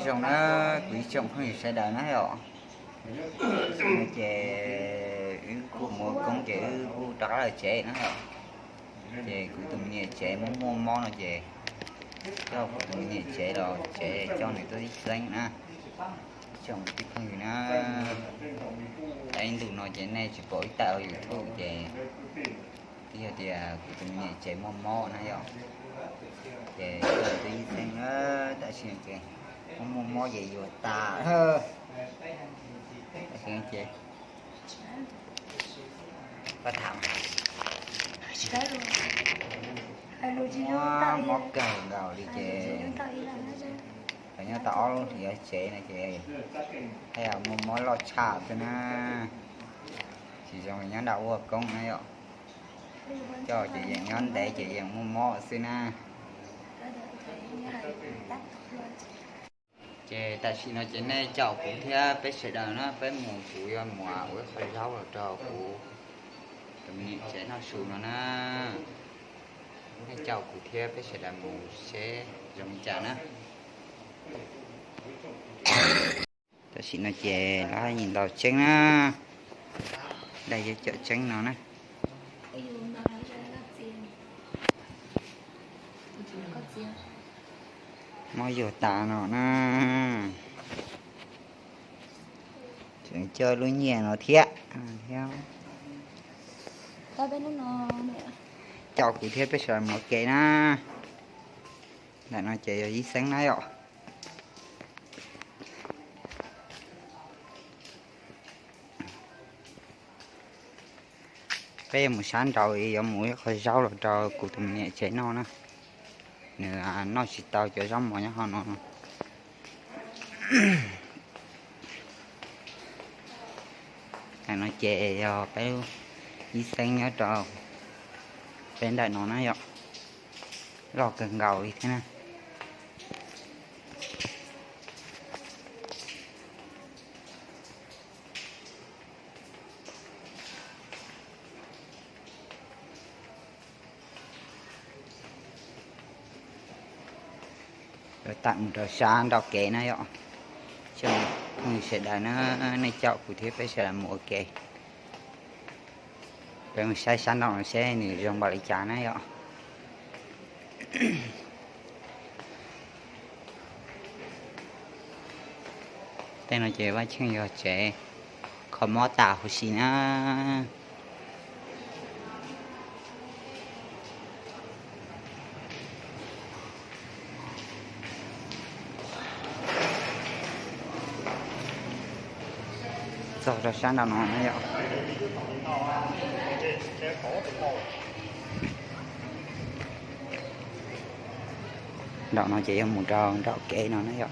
trong nó quý trọng không thì sẽ đợi nó hả chè của một con chè của đó là chè nó hả chè của tụi nhẹ chè món món là chè cho của tụi nhẹ chè rồi chè cho này tôi đi xanh nè chồng cái con gì nó anh tụi nó chè này chỉ có tạoอยู่thôi chè thì của tụi nhẹ chè món nó hả chè tôi đi xanh nó tại sao chè món gì vừa tà hơn xem chị có thầm móc cần rồi đi chị phải nhớ tỏ luôn thì chị này chị hay là một món lò chả thôi na chỉ cho mình nhớ đậu con này ạ cho chị dạng nhón để chị dạng mua món xin na chè ta chỉ nói chuyện này chậu cũng thế bé sẽ đào nó bé mùa phụ mùa với khoai rau là trò phụ mình sẽ nó sù nó cái chậu cũng thế bé sẽ làm mùa sẽ dùng chả nó ta chỉ nói chè lá nhìn đầu trắng á đây cái chợ trắng nó nè mỗi giờ tà nó nè chuyện chơi luôn nhẹ nó thiệt theo ta bên nó chào cụ thiết bây giờ một cái na lại nó chạy ở dưới sáng nay ạ bây giờ một sáng rồi ở mũi khỏi rau là cho cụ tụi nhẹ chạy nó nè nè nó chỉ tao cho rau mọi nhá nó nó chè rồi cái đi xanh nhớ trò bên đại nó này ạ lò cần gầu như thế này rồi tặng rồi sáng đọc kệ này ạ cho mình sẽ đợi nó này chậu cụ thể phải sẽ làm một kệ rồi mình sai sáng đó sẽ nửa dòng bảo lấy trả này ạ tên là chế vai chân giờ chế có mó tả của xí na rồi sáng đó nó này ạ đậu nó chỉ một tròn đậu kệ nó đấy ạ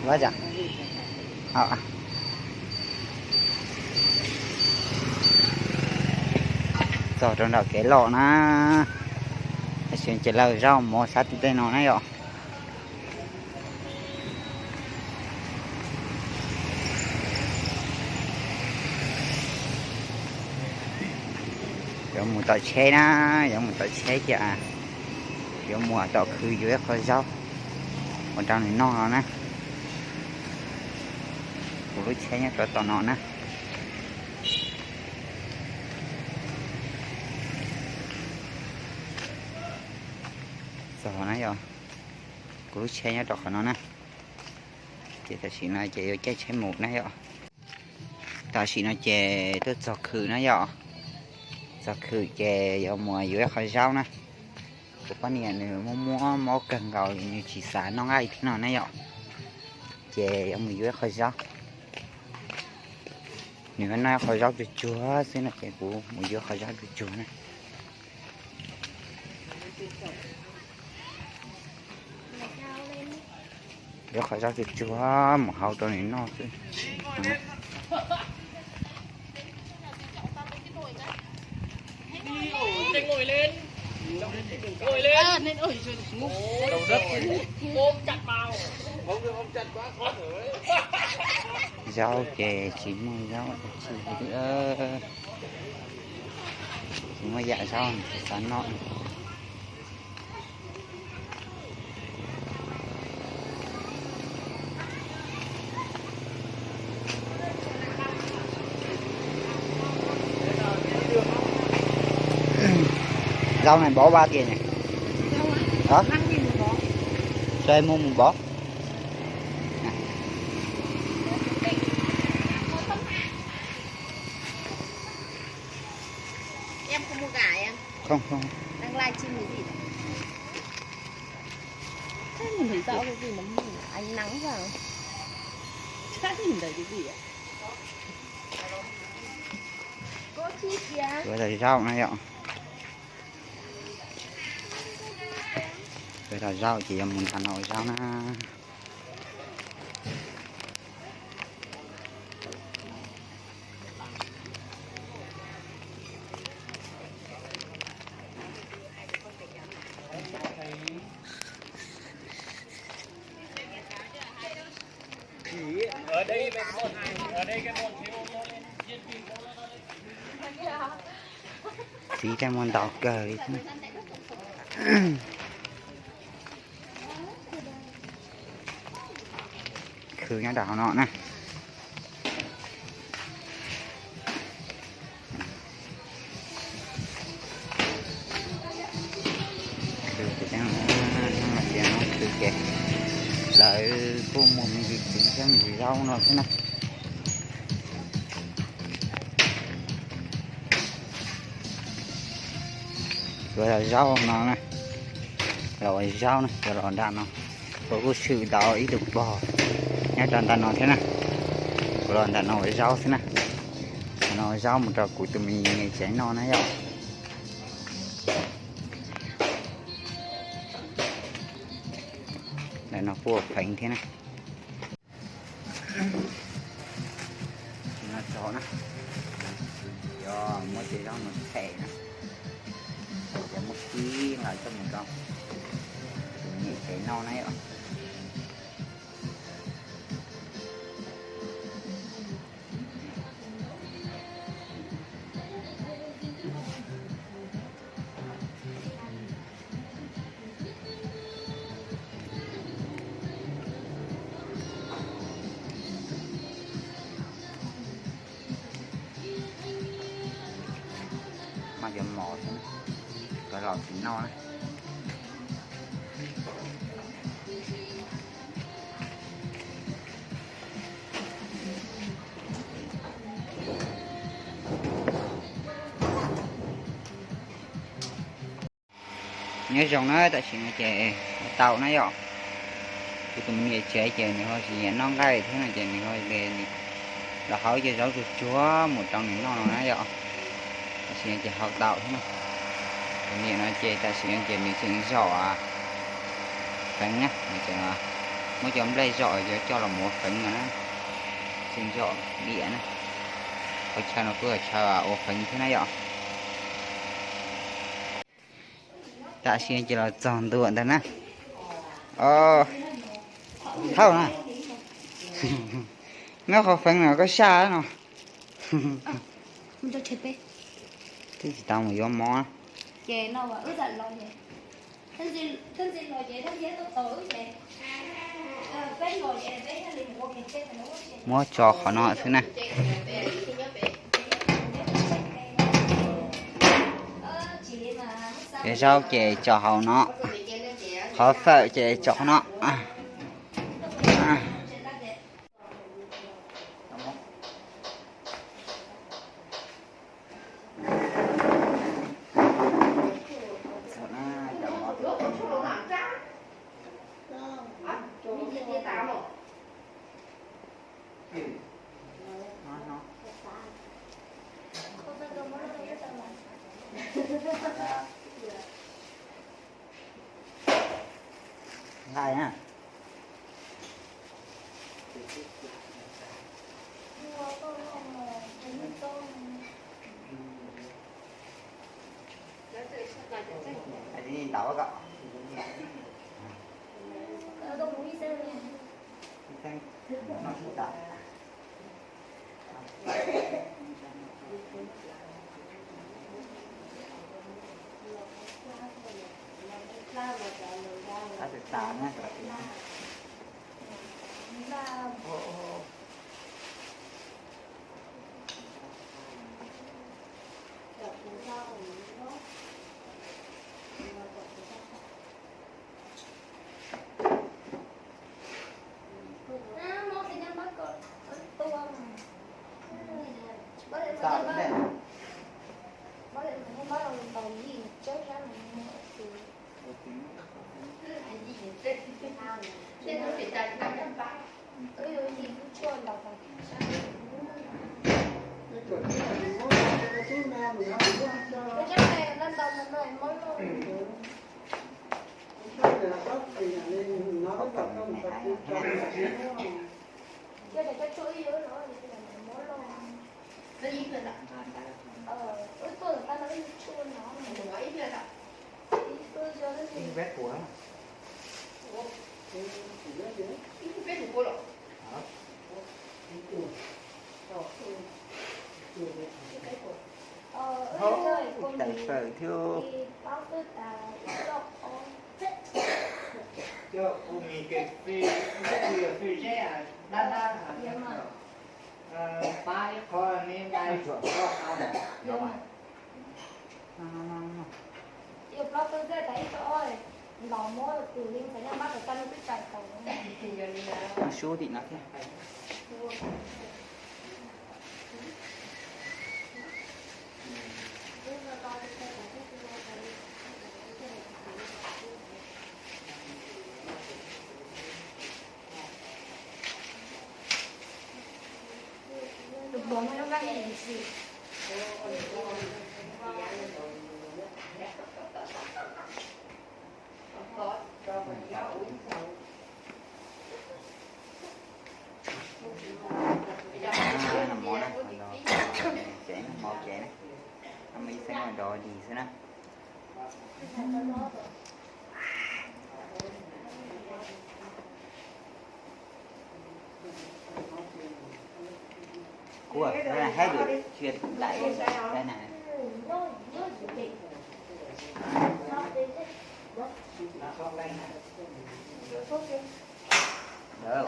quá dạ rồi trong đó cái lọ nó xin chỉ là rau mua sát tên nó này rồi giống một tỏi xe na giống một tỏi xe chứ à giống một tỏi khử dưới khỏi rau còn trong này no nè một lối xe nhá tỏi nó nè rồi nó rồi của xe nhá trọc nó nè chị ta chỉ nói chị chạy xe một này rồi ta chỉ nói chè tôi giọt khử nó rồi giọt khử chè vào mùa dưới khỏi rau nè của con này nữa mua cần rồi như chỉ xả nó ngay thế nào này rồi chè vào mùa dưới khỏi rau nếu nó khỏi rau thì chúa xin là chè của mùa dưới khỏi rau thì chúa này được khỏi rau thịt chúa một hậu cho này nó chứ Ngồi lên. Nên ơi trời ngủ. Đầu đất ôm chặt vào. Không chặt quá khó thở đấy. Rau chè chín mùi rau chỉ mà dạ sao sán nọn rau này bó 3 tiền này đó cho em mua một bó Em không mua gà em. không Đang live stream cái gì? Thế mình thấy rõ cái gì mà ánh nắng vào. Chắc nhìn thấy cái gì ạ? Có chi kìa. rồi là rau này ạ rồi là rau chỉ là mình Hà Nội rau nó Ở đây cái môn ở đây cái môn thiếu tí cái món đỏ cờ đi khử nhá đảo nọ nè khử cái nó là gì nó khử kìa lại cô mua mình gì xem gì rau nó thế này rồi là rau nó này rồi rau này rồi đạn nó có sự đó ý được bò nhá đạn nó thế này rồi đạn nó rau thế này nó rau một trò của tụi mình ngày cháy nó này rồi để nó phù hợp phánh thế này nó cho nó do mỗi cái rau nó xẻ này để một tí là cho mình con nhẹ cháy no này ạ mà giờ mò thế này cái lò chín no này nhớ rằng nó tại sự chè tàu nó dọ thì tụi mình chè chè này thôi thì nó gai thế này chè này thôi về là hỏi cho rau chúa một trong những nó nó dọ thì chè họ tạo thế này thì nó chè tại sự chè mình sự giỏ phánh nhá chè mới chấm đây giỏ cho là một phánh mà nó xin giỏ địa này phải cho nó cứ chờ ô phánh thế này dọ ta xin chỉ là tròn tuần thôi nè thâu nè nó không phải là có xa đó Mình cho chết bé. thế thì tao mà vô mò Chè nó mà ướt dần lo vậy. Thân gì lo vậy, thân gì tôi tối vậy. Bé lo vậy, bé nó liền mua cái chết nó mua cho họ nọ thế này để rau chè cho họ nọ khó phải chè cho nó lại nè Anh đi nhìn tàu á cậu. Tôi muốn đi xem nha. Đi xem nó cũng tàu. Nó sẽ tàu nha. Sao thế này? Chưa để cái chuỗi dưới nó thì là món lo. Nó ít rồi ạ. Tôi người ta nói chua nó ít rồi ạ. Tôi cho nó Cái vết của nó. Cái vết của cô lộ. Tại sở thiếu. Cho umi cái phi xe à đa hả? Ba con nên đây có không? Yêu blog tôi sẽ thấy rồi. Lò mô từ liên phải nhắm bắt được tân cái chạy cầu. Nó số thì nó kia. Được bố mới nó ra gì gì. Nó mỏ đó. Chén nó mỏ chén. Nó mới sẽ ngồi đòi gì thế nào. Cua, đó là hết rồi, chuyện lại đây này. Được.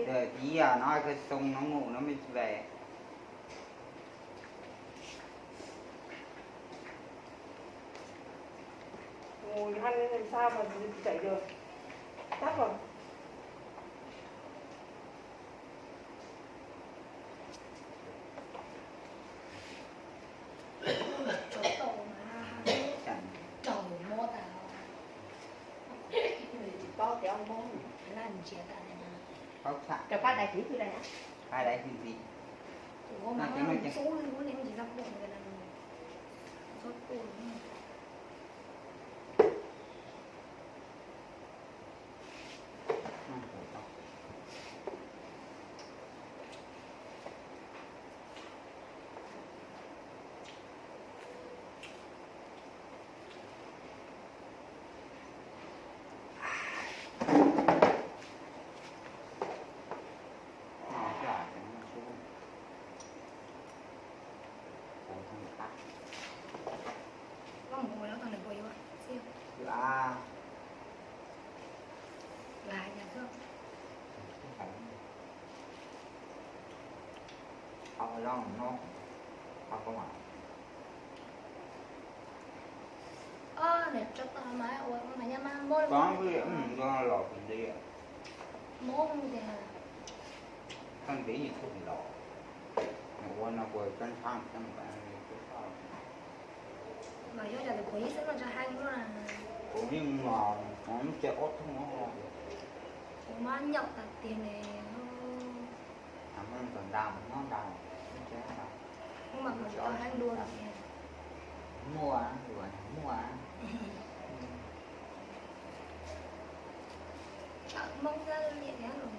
Rồi tí giờ nó cái sông nó ngủ nó mới về. Ngồi ăn làm sao mà chạy được. Tắt rồi. Có thì ông món là anh chia tay nè. Bóc xạ. Cho phát đại chỉ từ đây hả? Hai đấy thì gì? Ủa mà số lên muốn lên gì ra bụng rồi là sốt cồn. Long nó không ạ. Để cho tao máy ủa mà nhà mang môi Có cái nó lọt đi ạ. môi thì Không tí gì không lọt. Nó vừa chân thang chân cả. mà do là quý sẽ còn cho hai nữa là Ủa nhưng mà nó chơi ốt không nó chúng má nhậu cả tiền này cảm ơn còn đau ngon đau nhưng mà mình cho anh đua là mua đùa mua mong ra điện nhá rồi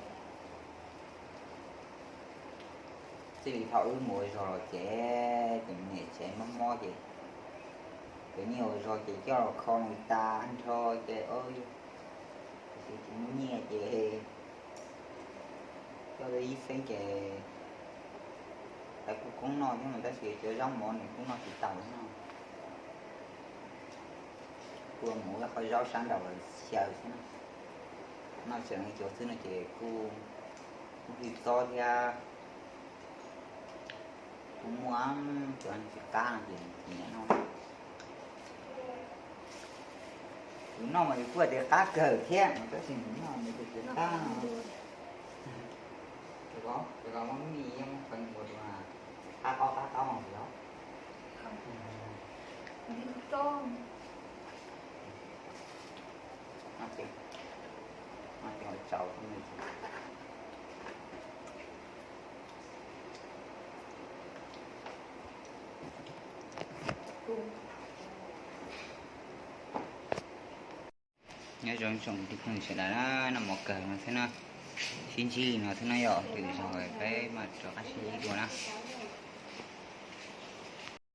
thì thổi mùi rồi trẻ cũng nhẹ trẻ mắm mo gì cứ nhiều rồi chị cho con người ta ăn thôi chị ơi chị muốn nghe chị cho đi xem chị tại cũng nói nhưng mà ta sẽ chơi rong món này cũng nói chị tàu nó cua mũ là khói rau sáng đầu là xèo chứ nó sẽ ngay chỗ thứ này chị cô Victoria cũng muốn cho anh chị cá là gì nhẹ nó nó mà vừa để cá cờ khen mà cái gì nó mới được cá được có món mì nhưng phần một mà cá có mỏng đó tôm ok ngồi chầu của mình nhớ rồi xong thì mình sẽ đã nằm một cờ mà thế nào xin chi nó thế nào rồi từ rồi cái mà cho các chị của nó